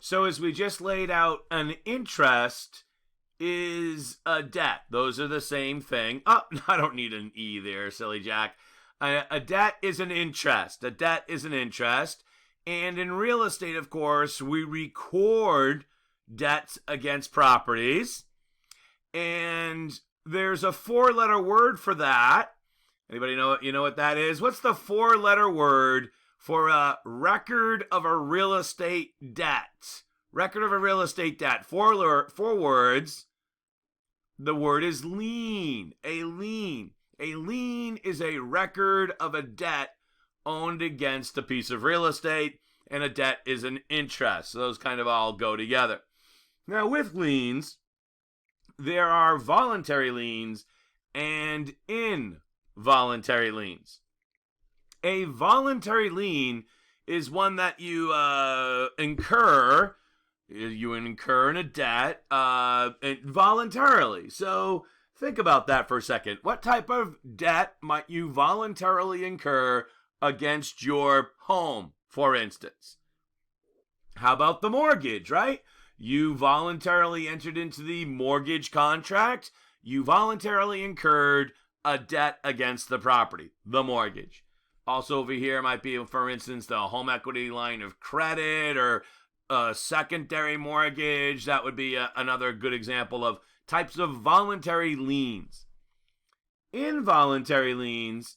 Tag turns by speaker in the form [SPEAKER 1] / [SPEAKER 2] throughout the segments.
[SPEAKER 1] So as we just laid out, an interest is a debt. Those are the same thing. Oh, I don't need an E there, silly Jack. A debt is an interest. A debt is an interest. And in real estate, of course, we record debts against properties. And there's a 4-letter word for that. Anybody know what that is? What's the 4-letter word for a record of a real estate debt? Record of a real estate debt. 4 words. The word is lien. A lien. A lien is a record of a debt owned against a piece of real estate, and a debt is an interest. So those kind of all go together. Now, with liens, there are voluntary liens and involuntary liens. A voluntary lien is one that you incur. You incur in a debt voluntarily. So think about that for a second. What type of debt might you voluntarily incur against your home, for instance? How about the mortgage, right? You voluntarily entered into the mortgage contract. You voluntarily incurred a debt against the property, the mortgage. Also over here might be, for instance, the home equity line of credit or a secondary mortgage. That would be another good example of types of voluntary liens. Involuntary liens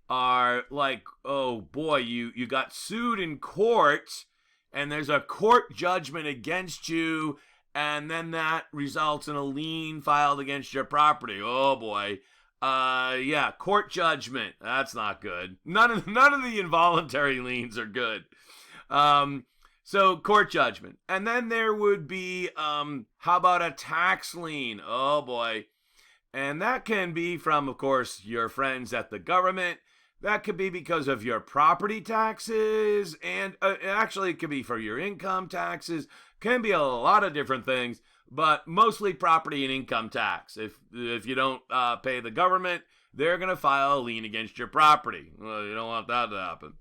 [SPEAKER 1] are like, oh boy, you got sued in court and there's a court judgment against you, and then that results in a lien filed against your property. Oh boy. Yeah, court judgment. That's not good. None of the involuntary liens are good. So court judgment. And then there would be, how about a tax lien? Oh boy. And that can be from, of course, your friends at the government. That could be because of your property taxes, and actually it could be for your income taxes. Can be a lot of different things, but mostly property and income tax. If you don't pay the government, they're going to file a lien against your property. Well, you don't want that to happen.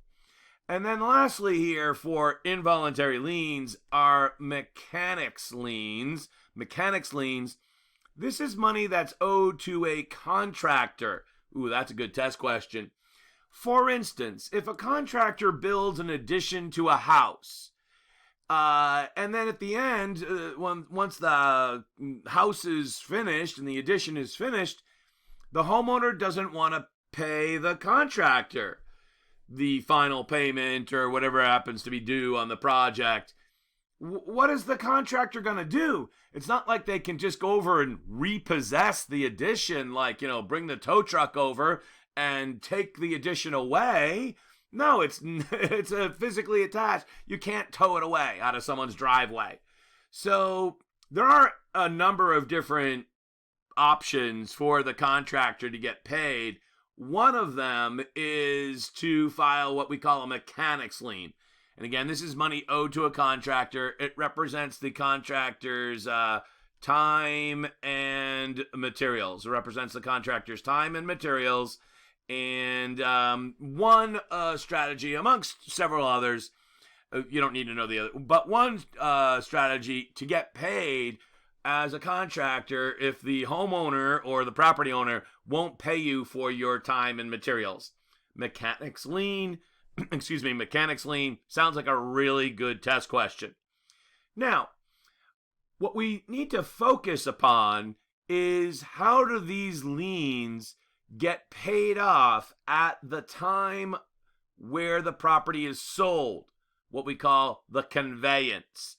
[SPEAKER 1] And then lastly here for involuntary liens are mechanics liens. Mechanics liens, this is money that's owed to a contractor. Ooh, that's a good test question. For instance, if a contractor builds an addition to a house, and then at the end, once the house is finished and the addition is finished, the homeowner doesn't want to pay the contractor the final payment or whatever happens to be due on the project. What is the contractor going to do? It's not like they can just go over and repossess the addition, like, bring the tow truck over and take the addition away. No, it's physically attached. You can't tow it away out of someone's driveway. So there are a number of different options for the contractor to get paid. One of them is to file what we call a mechanics lien. And again, this is money owed to a contractor. It represents the contractor's time and materials. It represents the contractor's time and materials. And one strategy amongst several others, you don't need to know the other, but one strategy to get paid as a contractor if the homeowner or the property owner won't pay you for your time and materials. Mechanics lien, mechanics lien sounds like a really good test question. Now, what we need to focus upon is how do these liens get paid off at the time where the property is sold, what we call the conveyance.